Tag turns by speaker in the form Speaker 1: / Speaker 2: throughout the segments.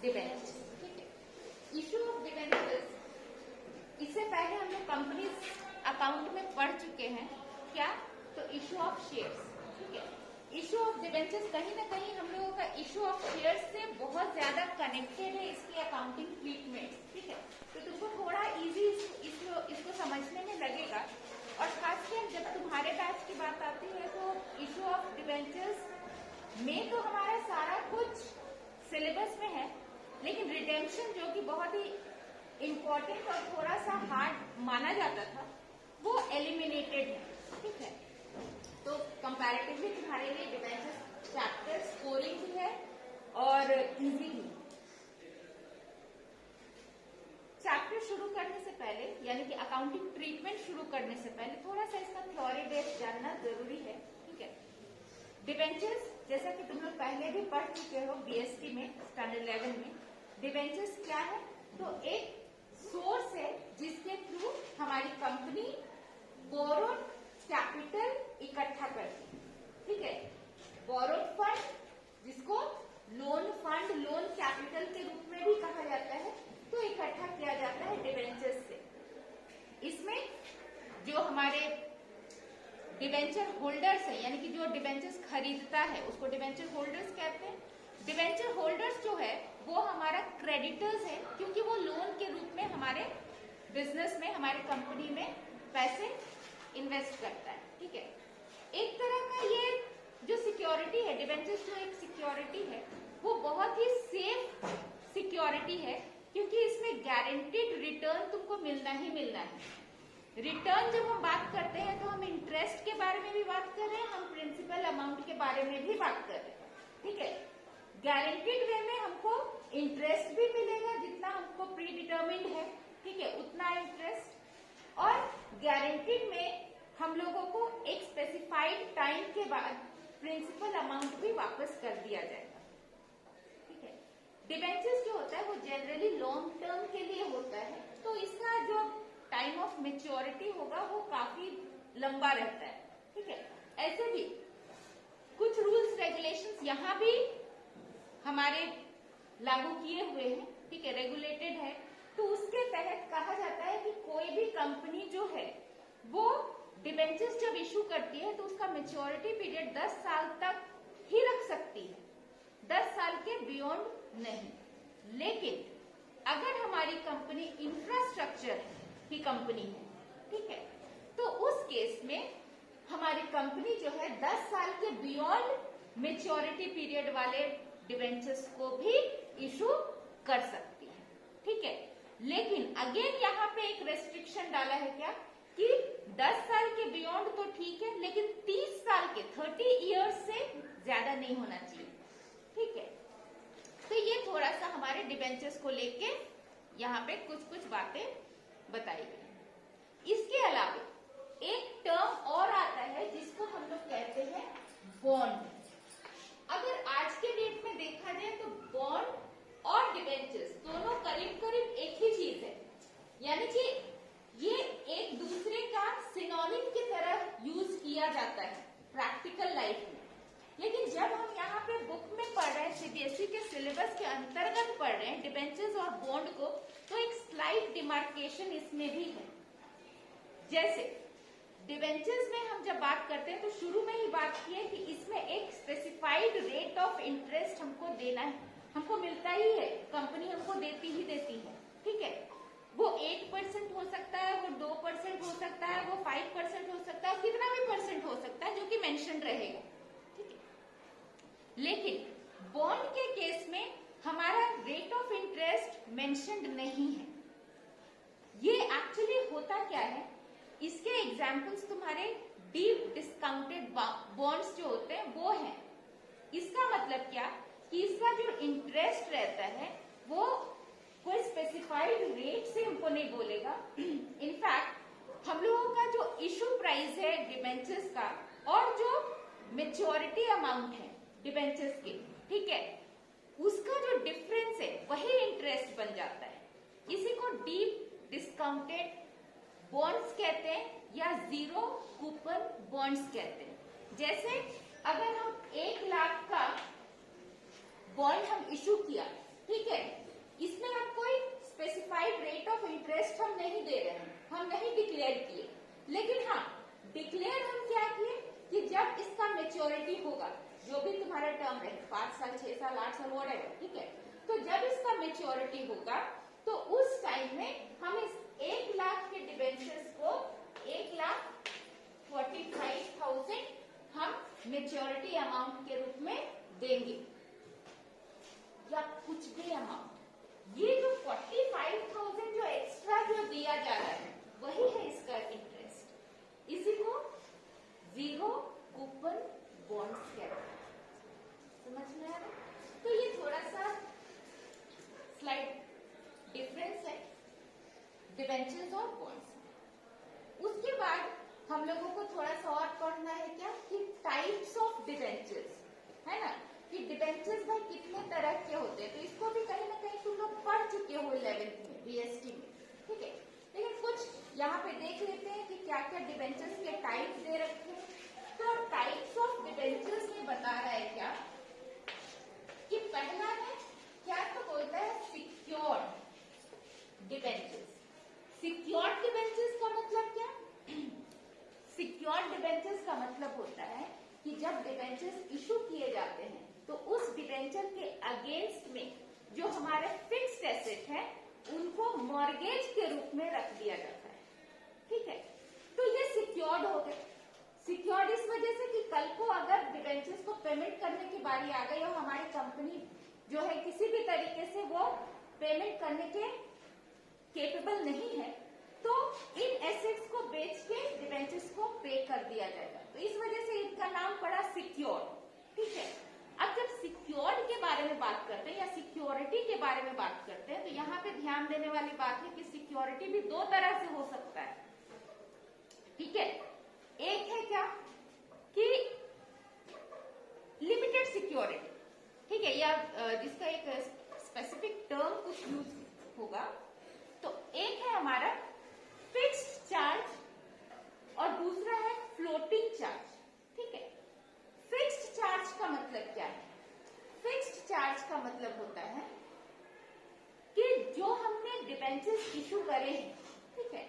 Speaker 1: Debentures, ठीक है। Issue of debentures, इससे पहले हम लोग कंपनीज अकाउंट में पढ़ चुके हैं क्या, तो इशू ऑफ शेयर्स, ठीक है। इशू ऑफ डिबेंचर्स कहीं ना कहीं हम लोगों का इशू ऑफ शेयर्स से बहुत ज्यादा कनेक्टेड है इसकी अकाउंटिंग ट्रीटमेंट, ठीक है। तो तुमको थोड़ा इजी इसको समझने में लगेगा, और खासकर जब तुम्हारे बैच की बात आती है तो इशू ऑफ डिबेंचर्स में तो हमारा सारा कुछ सिलेबस में है, लेकिन रिडेम्पशन जो कि बहुत ही इम्पोर्टेंट और थोड़ा सा हार्ड माना जाता था वो एलिमिनेटेड है, ठीक है। तो कंपैरेटिवली तुम्हारे लिए डिबेंचर्स चैप्टर स्कोरिंग भी है और इजी भी। चैप्टर शुरू करने से पहले यानी कि अकाउंटिंग ट्रीटमेंट शुरू करने से पहले थोड़ा सा इसका थ्योरी बेस जानना जरूरी है, ठीक है। डिबेंचर्स जैसा कि तुम लोग पहले भी पढ़ चुके हो बीएसटी में स्टैंडर्ड 11 में, डिबेंचर्स क्या है, तो एक सोर्स है जिसके थ्रू हमारी कंपनी बोरोड कैपिटल इकट्ठा करती है, ठीक है। बोरोड फंड जिसको लोन फंड, लोन कैपिटल के रूप में भी कहा जाता है, तो इकट्ठा किया जाता है डिबेंचर्स से। इसमें जो हमारे डिबेंचर होल्डर्स है यानी कि जो डिबेंचर्स खरीदता है उसको डिबेंचर होल्डर्स कहते हैं। डिबेंचर होल्डर्स जो है वो हमारा क्रेडिटर्स है, क्योंकि वो लोन के रूप में हमारे बिजनेस में, हमारे कंपनी में पैसे इन्वेस्ट करता है, ठीक है। एक तरह का ये जो सिक्योरिटी है, डिबेंचर्स जो एक सिक्योरिटी है, वो बहुत ही सेफ सिक्योरिटी है, क्योंकि इसमें गारंटीड रिटर्न तुमको मिलना ही मिलना है। रिटर्न जब हम बात करते हैं तो हम इंटरेस्ट के बारे में भी बात कर रहे हैं, हम प्रिंसिपल अमाउंट के बारे में भी बात कर रहे हैं, ठीक है। गारंटीड वे में हमको इंटरेस्ट भी मिलेगा जितना हमको प्री डिटर्मिन्ड है, ठीक है, उतना इंटरेस्ट, और गारंटीड में हम लोगों को एक स्पेसिफाइड टाइम के बाद प्रिंसिपल अमाउंट भी वापस कर दिया जाएगा, ठीक है। डिबेंचर्स जो होता है वो जनरली लॉन्ग टर्म के लिए होता है, तो इसका जो टाइम ऑफ मेच्योरिटी होगा वो काफी लंबा रहता है, ठीक है। ऐसे भी कुछ रूल्स रेगुलेशंस यहाँ भी हमारे लागू किए हुए हैं, ठीक है, रेगुलेटेड है। तो उसके तहत कहा जाता है कि कोई भी कंपनी जो है वो डिबेंचर्स जब इशू करती है तो उसका मेच्योरिटी पीरियड 10 साल तक ही रख सकती है, 10 साल के बियॉन्ड नहीं। लेकिन अगर हमारी कंपनी इंफ्रास्ट्रक्चर की कंपनी है, ठीक है, तो उस केस में हमारी कंपनी जो है 10 साल के बियॉन्ड मेच्योरिटी पीरियड वाले डिबेंचर्स को भी इशू कर सकती है, ठीक है। लेकिन अगेन यहाँ पे एक रेस्ट्रिक्शन डाला है क्या, कि 10 साल के बियॉन्ड तो ठीक है, लेकिन 30 साल के 30 इयर्स से ज्यादा नहीं होना चाहिए, ठीक है। तो ये थोड़ा सा हमारे डिबेंचर्स को लेके यहाँ पे कुछ बातें बताई गई। इसके अलावा एक टर्म और आता है जिसको हम लोग कहते हैं बॉन्ड। अगर आज के डेट में देखा जाए तो बॉन्ड और डिबेंचर्स दोनों करीब करीब एक ही चीज है, यानी कि ये एक दूसरे का सिनोनिम की तरह यूज किया जाता है प्रैक्टिकल लाइफ में। लेकिन जब हम यहाँ पे बुक में पढ़ रहे हैं, सीबीएसई के सिलेबस के अंतर्गत पढ़ रहे हैं डिबेंचर्स और बॉन्ड को, तो एक स्लाइट डिमार्केशन इसमें भी है। जैसे डिबेंचर्स में हम जब बात करते हैं तो शुरू में ही बात की है कि इसमें एक स्पेसिफाइड रेट ऑफ इंटरेस्ट हमको देना है, हमको मिलता ही है, कंपनी हमको देती ही देती है, ठीक है। वो 8% हो सकता है, वो 2% हो सकता है, वो 5% हो सकता है, कितना भी परसेंट हो सकता है जो कि मेंशन रहेगा, ठीक है। लेकिन बॉन्ड के केस में हमारा रेट ऑफ इंटरेस्ट मेंशन्ड नहीं है। ये एक्चुअली होता क्या है, इसके एग्जाम्पल्स तुम्हारे डीप डिस्काउंटेड बॉन्ड्स जो होते हैं वो हैं। इसका मतलब क्या कि इसका जो इंटरेस्ट रहता है वो कोई स्पेसिफाइड रेट से हमको नहीं बोलेगा। इनफैक्ट हम लोगों का जो इशू प्राइस है डिबेंचर्स का और जो मेच्योरिटी अमाउंट है डिबेंचर्स के, ठीक है, उसका जो डिफरेंस है वही इंटरेस्ट बन जाता है। इसी को डीप डिस्काउंटेड बॉन्ड्स कहते हैं या जीरो कूपन बॉन्ड्स कहते हैं। जैसे अगर हम 1 लाख का बॉन्ड हम इशू किया, ठीक है, इंटरेस्ट हम नहीं दे रहे हैं, हम नहीं डिक्लेयर किए, लेकिन हाँ डिक्लेयर हम क्या किए कि जब इसका मेच्योरिटी होगा, जो भी तुम्हारा टर्म है 5 साल 6 साल 8 साल व्हाटएवर, ठीक है, तो जब इसका मेच्योरिटी होगा तो उस टाइम में हम इस 1 लाख के डिबेंचर्स को 1,45,000 हम मेच्योरिटी अमाउंट के रूप में देंगे, या कुछ भी अमाउंट। ये जो 45,000 जो एक्स्ट्रा जो दिया जा रहा है वही है इसका इंटरेस्ट। इसी को जीरो कूपन बॉन्ड्स कहते हैं। समझ में आ रहा है? तो ये थोड़ा सा स्लाइड डिफरेंस है डिबेंचर्स और बॉन्ड्स। उसके बाद हम लोगों को थोड़ा सा और पढ़ना है क्या कि टाइप्स ऑफ डिबेंचर्स, है ना, कि डिबेंचर्स भाई कितने तरह के होते हैं। तो इसको भी कहीं ना कहीं तुम लोग पढ़ चुके हो 11th में बीएसटी में, ठीक है, लेकिन कुछ यहाँ पे देख लेते हैं कि क्या क्या डिबेंचर्स के टाइप दे रखे हैं। तो टाइप्स ऑफ डिबेंचर्स में बता रहा है क्या कि पहला है क्या, तो बोलता है सिक्योर्ड डिबेंचर्स। सिक्योर्ड डिबेंचर्स का मतलब क्या? सिक्योर्ड डिबेंचर्स का मतलब होता है कि जब डिबेंचर्स इशू किए जाते हैं तो उस डिबेंचर के अगेंस्ट में जो हमारे फिक्स्ड एसेट है उनको मॉर्गेज के रूप में रख दिया जाता है, ठीक है। तो ये सिक्योर्ड हो गए। सिक्योर्ड इस वजह से कि कल को अगर डिबेंचर्स को पेमेंट करने की बारी आ गई और हमारी कंपनी जो है किसी भी तरीके से वो पेमेंट करने के केपेबल नहीं है, तो इन एसेट्स को बेच के डिबेंचर्स को पे कर दिया जाएगा। तो इस वजह से इनका नाम पड़ा सिक्योर्ड, ठीक है। अब जब सिक्योर्ड के बारे में बात करते हैं या सिक्योरिटी के बारे में बात करते हैं, तो यहाँ पे ध्यान देने वाली बात है कि सिक्योरिटी भी 2 तरह से हो सकता है, ठीक है। एक है क्या कि लिमिटेड सिक्योरिटी, ठीक है, या जिसका एक स्पेसिफिक टर्म कुछ यूज होगा। तो एक है हमारा फिक्स्ड चार्ज और दूसरा है फ्लोटिंग चार्ज, ठीक है। फिक्स्ड चार्ज का मतलब क्या है? फिक्स्ड चार्ज का मतलब होता है कि जो हमने डिबेंचर्स इशू करे हैं, ठीक है,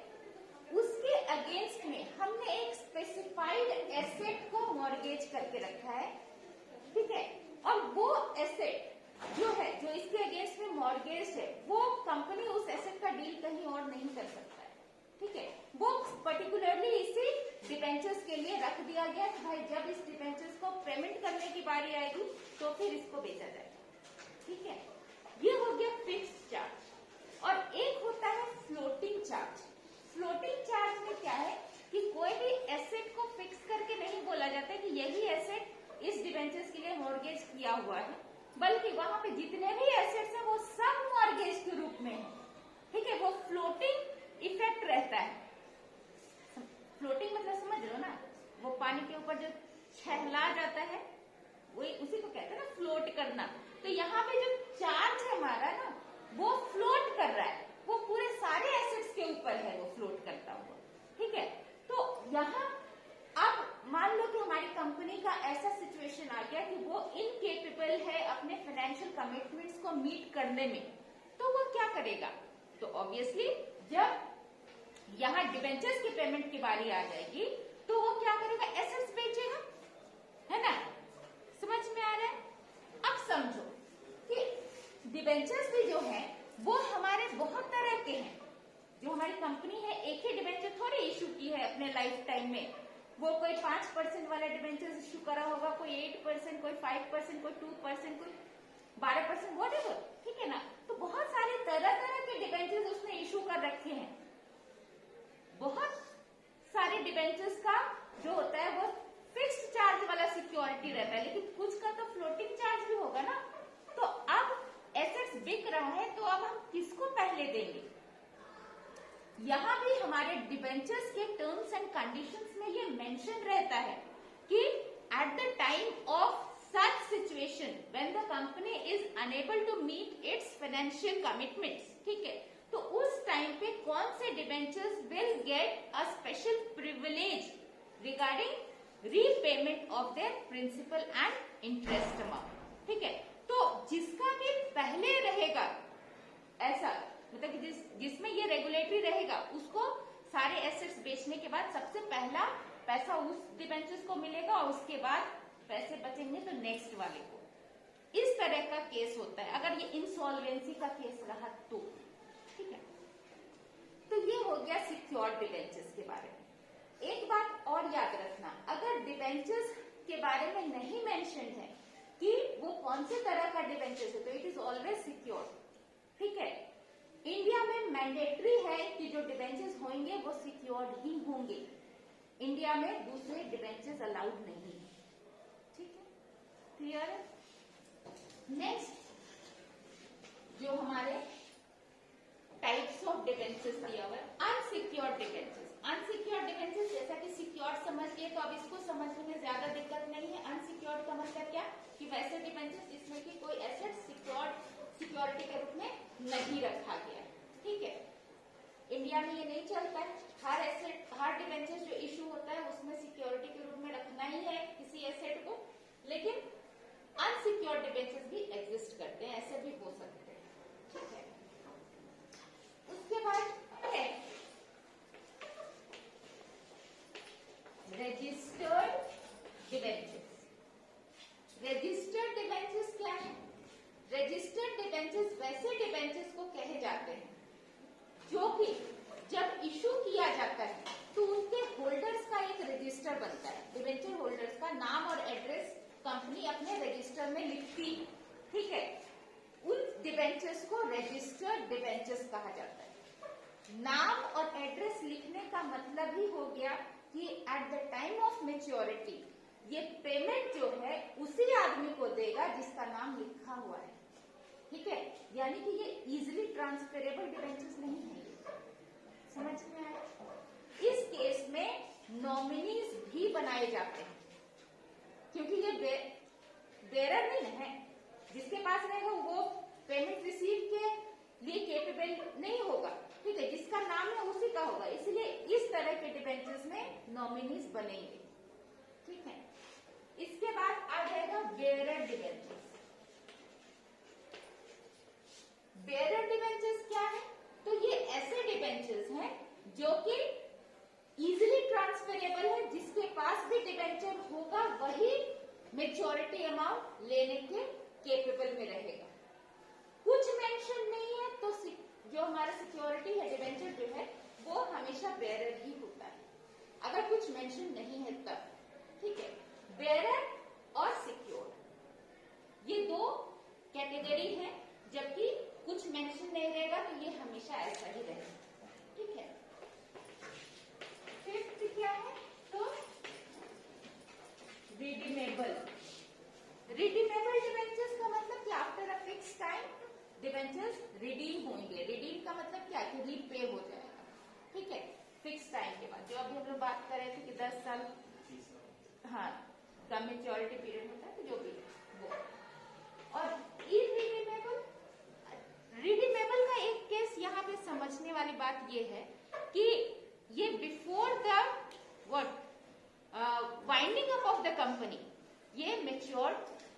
Speaker 1: उसके अगेंस्ट में हमने एक स्पेसिफाइड एसेट को मॉर्गेज करके रखा है, ठीक है, और वो एसेट जो है जो इसके अगेंस्ट में मॉर्गेज है वो कंपनी उस एसेट का डील कहीं और नहीं कर सकता है, ठीक है। वो पर्टिकुलरली इसी डिबेंचर्स के लिए रख दिया गया कि भाई जब इस डिबेंचर्स को पेमेंट करने की बारी आएगी तो फिर इसको बेचा जाएगा, ठीक है। ये हो गया फिक्स्ड चार्ज। और एक होता है फ्लोटिंग चार्ज। फ्लोटिंग चार्ज में क्या है कि कोई भी एसेट को फिक्स करके नहीं बोला जाता कि यही एसेट इस डिबेंचर्स के लिए मॉर्गेज किया हुआ है, बल्कि वहां पे जितने भी एसेट्स हैं वो सब मॉर्गेज के रूप में है, ठीक है। वो फ्लोटिंग इफेक्ट रहता है। फ्लोटिंग मतलब समझ लो ना, वो पानी के ऊपर जो छहला जाता है वही उसी को कहते हैं ना फ्लोट करना। तो यहाँ पे जो चार्ज है हमारा ना वो फ्लोट कर रहा है, वो पूरे सारे एसेट्स के ऊपर है, वो फ्लोट करता हुआ, ठीक है। तो यहाँ अब मान लो कि हमारी कंपनी का ऐसा सिचुएशन आ गया कि वो इनकेपेबल है अपने फाइनेंशियल कमिटमेंट्स को मीट करने में, तो वो क्या करेगा? तो ऑब्वियसली जब यहाँ डिबेंचर्स की पेमेंट की बारी आ जाएगी तो वो क्या करेगा? एसेट्स बेचेगा, है ना। समझ में आ रहा है? अब समझो कि डिबेंचर्स भी जो है वो हमारे बहुत तरह के हैं। जो हमारी कंपनी है एक ही डिबेंचर थोड़ी इशू की है अपने लाइफ टाइम में। वो कोई 5% वाला डिबेंचर इशू करा होगा, कोई 8%, कोई 5%, कोई 2%, कोई 12%, व्हाटएवर, ठीक है ना। तो बहुत सारे तरह तरह के डिबेंचर्स उसने इशू कर रखे हैं। बहुत सारे डिबेंचर्स का जो होता है वो फिक्स्ड चार्ज वाला सिक्योरिटी रहता है, लेकिन कुछ का तो फ्लोटिंग चार्ज भी होगा ना। तो अब एसेट्स बिक रहा है तो अब हम किसको पहले देंगे? यहाँ भी हमारे डिबेंचर्स के टर्म्स एंड कंडीशंस में ये मेंशन रहता है कि at the time of such situation when the company is unable to meet its financial commitments, ठीक है, तो उस टाइम पे कौन से debentures will get a special privilege regarding repayment of their principal and interest amount, ठीक है। तो जिसका भी पहले रहेगा ऐसा मतलब कि जिसमें ये रेगुलेट पैसा उस डिबेंचर्स को मिलेगा और उसके बाद पैसे बचेंगे तो नेक्स्ट वाले को। इस तरह का केस होता है अगर ये इंसॉल्वेंसी का केस रहा तो। ठीक है, तो ये हो गया सिक्योर्ड डिबेंचर्स के बारे में। एक बात और याद रखना, अगर डिबेंचर्स के बारे में नहीं मेंशन है कि वो कौन से तरह का डिबेंचर्स है, तो इट इज ऑलवेज सिक्योर्ड। ठीक है, इंडिया में मैंडेटरी है कि जो डिबेंचर्स होंगे वो सिक्योर्ड ही होंगे। इंडिया में दूसरे डिबेंचर्स अलाउड नहीं है। ठीक है, क्लियर है? नेक्स्ट जो हमारे टाइप्स ऑफ डिबेंचर्स दिया हुआ है, अनसिक्योर्ड डिबेंचर्स। अनसिक्योर्ड डिबेंचर्स जैसा कि सिक्योर्ड समझ लिए तो अब इसको समझने में ज्यादा दिक्कत नहीं है। अनसिक्योर्ड का मतलब क्या कि वैसे डिबेंचर्स जिसमें कि कोई एसेट सिक्योरिटी के रूप में नहीं रखा गया। ठीक है, इंडिया में ये नहीं चलता है। हर एसेट, हर डिबेंचर जो इशू होता है उसमें सिक्योरिटी के रूप में रखना ही है किसी एसेट को। लेकिन अनसिक्योर्ड डिबेंचर्स भी एग्जिस्ट करते हैं, ऐसे भी हो सकते हैं। ठीक है, उसके बाद है रजिस्टर्ड डिबेंचर्स। रजिस्टर्ड डिबेंचर्स क्या है? रजिस्टर्ड डिबेंचर्स वैसे डिबेंचर्स को कहे जाते हैं जो कि जब इशू किया जाता है तो उसके होल्डर्स का एक रजिस्टर बनता है। डिबेंचर होल्डर्स का नाम और एड्रेस कंपनी अपने रजिस्टर में लिखती। ठीक है, उन डिबेंचर्स को रजिस्टर्ड डिबेंचर्स कहा जाता है। नाम और एड्रेस लिखने का मतलब ही हो गया कि at the time of maturity ये पेमेंट जो है उसी आदमी को देगा जिसका नाम लिखा हुआ है। ठीक है, यानी कि ये इजिली ट्रांसफरेबल डिबेंचर्स नहीं है। समझ में आया? इस केस में नॉमिनीज भी बनाए जाते हैं क्योंकि ये बेरर नहीं है। जिसके पास रहेगा वो पेमेंट रिसीव के लिए केपेबल नहीं होगा। ठीक है, जिसका नाम है उसी का होगा, इसलिए इस तरह के डिबेंचर्स में नॉमिनीज बनेंगे। ठीक है, इसके बाद आ जाएगा बेरर डिबेंचर्स। बेरर डिबेंचर्स क्या है? तो ये ऐसे डिबेंचर्स हैं जो कि इजिली ट्रांसफरेबल है। जिसके पास भी डिबेंचर होगा वही मेच्योरिटी अमाउंट लेने के केपेबल में रहेगा। कुछ मेंशन नहीं है तो जो हमारा सिक्योरिटी है, डिबेंचर जो है वो हमेशा बेरर ही होता है, अगर कुछ मेंशन नहीं है तब। ठीक है, बेरर और सिक्योर्ड ये दो कैटेगरी है, जबकि कुछ मेंशन नहीं रहेगा तो ये हमेशा ऐसा ही रहेगा। ठीक है, फिफ्थ क्या है? तो रिडीमेबल। रिडीमेबल डिबेंचर्स का मतलब कि after a fix time debentures redeem होंगे। रिडीम का मतलब क्या कि रीपे हो जाएगा। ठीक है, फिक्स टाइम के बाद, जो अभी हम लोग बात कर रहे थे कि 10 साल हाँ का मेच्योरिटी पीरियड होता है, तो जो भी वो। और इरिडीमेबल, रिडीमेबल का एक केस यहाँ पे समझने वाली बात ये है कि ये before the what winding up of the company ये मेच्योर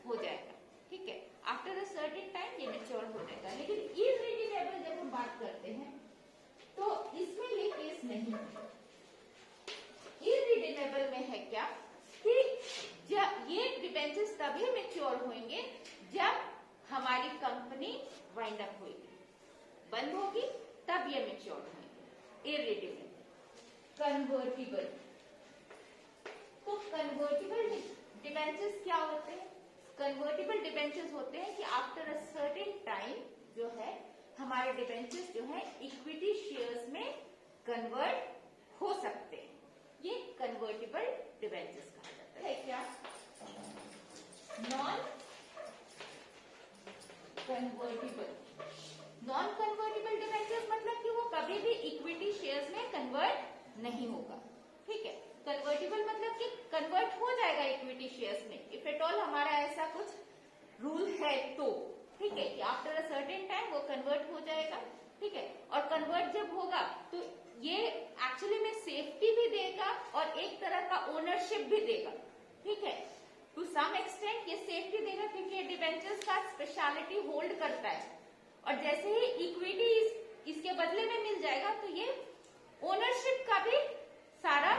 Speaker 1: हो जाएगा। ठीक है, आफ्टर अ सर्टेन टाइम ये मेच्योर हो जाएगा। लेकिन इरिडीमेबल जब हम बात करते हैं तो इसमें ये केस नहीं है। इरिडीमेबल में है क्या कि जब ये डिबेंचर्स तभी मेच्योर होंगे जब हमारी कंपनी वाइंड अप होगी, बंद होगी, तब ये मेच्योर होंगे। इरिडीमेबल। कन्वर्टिबल, तो कन्वर्टिबल डिबेंचर्स क्या होते हैं? कन्वर्टिबल डिबेंचर्स होते हैं कि आफ्टर अ सर्टेन टाइम जो है हमारे डिबेंचर्स जो है इक्विटी शेयर्स में कन्वर्ट हो सकते हैं। ये कन्वर्टिबल डिबेंचर्स कहा जाता है। क्या non convertible? Non convertible debentures मतलब कि वो कभी भी इक्विटी शेयर्स में कन्वर्ट नहीं होगा। ठीक है, कन्वर्टिबल मतलब कि कन्वर्ट हो जाएगा इक्विटी शेयर्स में, इफ एट ऑल हमारा ऐसा कुछ रूल है तो। ठीक है, कि आफ्टर अ सर्टेन टाइम वो कन्वर्ट हो जाएगा। ठीक है, और कन्वर्ट जब होगा तो ये एक्चुअली में सेफ्टी भी देगा और एक तरह का ओनरशिप भी देगा। ठीक है, टू सम एक्सटेंट ये सेफ्टी देगा क्योंकि ये डिबेंचर्स का स्पेशलिटी होल्ड करता है, और जैसे ही इक्विटी इसके बदले में मिल जाएगा तो ये ओनरशिप का भी सारा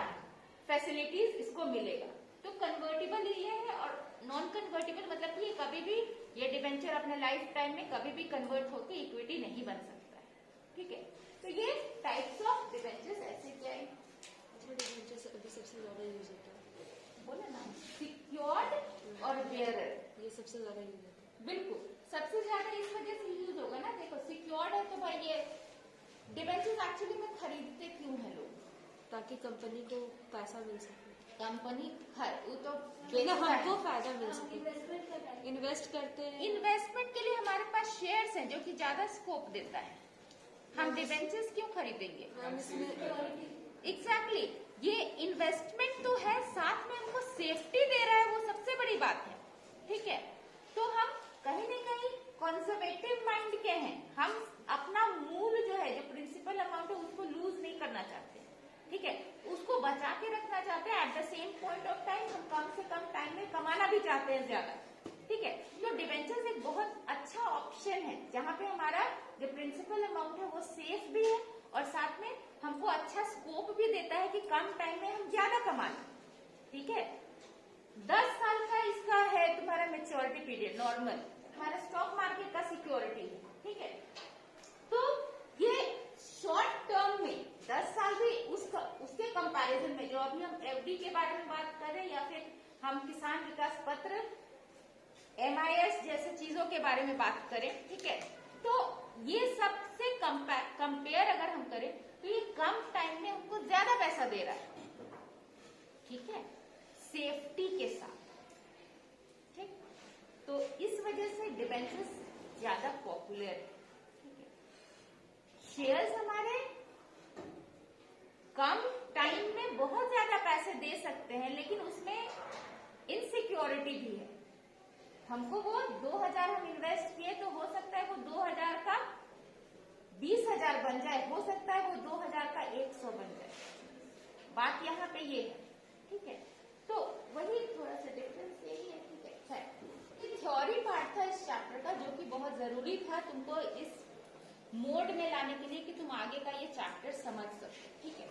Speaker 1: फैसिलिटीज इसको मिलेगा। तो कन्वर्टेबल ये है, और नॉन कन्वर्टेबल मतलब कि ये कभी भी, ये डिबेंचर अपने लाइफ टाइम में कभी भी कन्वर्ट होकर इक्विटी नहीं बन सकता है। ठीक है, तो ये टाइप्स ऑफ डिबेंचर्स ऐसे क्या है।
Speaker 2: डिबेंचर अभी सबसे ज्यादा यूज होता है,
Speaker 1: बोले ना, सिक्योर्ड और बेयरर,
Speaker 2: ये सबसे ज्यादा यूज होता है।
Speaker 1: बिल्कुल सबसे ज्यादा इस वजह से यूज होगा ना। देखो सिक्योर्ड है तो भाई ये डिबेंचर्स एक्चुअली में खरीदते क्यों है लोग,
Speaker 2: ताकि कंपनी को पैसा मिल सके,
Speaker 1: कंपनी वो तो
Speaker 2: मतलब हमको फायदा मिल सके, इन्वेस्ट करते हैं।
Speaker 1: इन्वेस्टमेंट के लिए हमारे पास शेयर्स हैं जो कि ज्यादा स्कोप देता है। हम डिबेंचर्स क्यों खरीदेंगे?
Speaker 2: हम इसमें
Speaker 1: एग्जैक्टली ये इन्वेस्टमेंट तो है, साथ में हमको सेफ्टी दे रहा है, वो सबसे बड़ी बात है। ठीक है, तो हम कहीं न कहीं कंजर्वेटिव माइंड के हैं, हम अपना मूल जो है, जो प्रिंसिपल अमाउंट है उसको लूज नहीं करना चाहते। ठीक है, उसको बचा के रखना चाहते हैं। At the same point of time हम कम से कम टाइम में कमाना भी चाहते हैं ज्यादा। ठीक है, तो डिबेंचर्स एक बहुत अच्छा ऑप्शन है जहां पे हमारा जो प्रिंसिपल अमाउंट है वो सेफ भी है, और साथ में हमको अच्छा स्कोप भी देता है कि कम टाइम में हम ज्यादा कमा लें। ठीक है, 10 साल का इसका है तुम्हारा मेच्योरिटी पीरियड, नॉर्मल तुम्हारा स्टॉक मार्केट का सिक्योरिटी है। ठीक है, तो ये शॉर्ट टर्म में 10 साल भी उसके कंपैरिजन में, जो अभी हम एफडी के बारे में बात कर रहे हैं या फिर हम किसान विकास पत्र, MIS जैसे चीजों के बारे में बात करें, ठीक है, तो ये सबसे कंपेयर अगर हम करें तो ये कम टाइम में हमको ज्यादा पैसा दे रहा है। ठीक है, सेफ्टी के साथ। ठीक, तो इस वजह से डिबेंचर्स ज्यादा पॉपुलर है। ठीक है, शेयर्स हमारे कम टाइम में बहुत ज्यादा पैसे दे सकते हैं, लेकिन उसमें इनसिक्योरिटी भी है। हमको वो 2000 हम इन्वेस्ट किए तो हो सकता है वो 2000 का 20,000 बन जाए, हो सकता है वो 2000 का 100 बन जाए। बात यहाँ पे ये है। ठीक है, तो वही थोड़ा सा डिफरेंस यही है। ठीक है, ये थ्योरी पार्ट था इस चैप्टर का, जो कि बहुत जरूरी था तुमको इस मोड में लाने के लिए कि तुम आगे का ये चैप्टर समझ सको। ठीक है,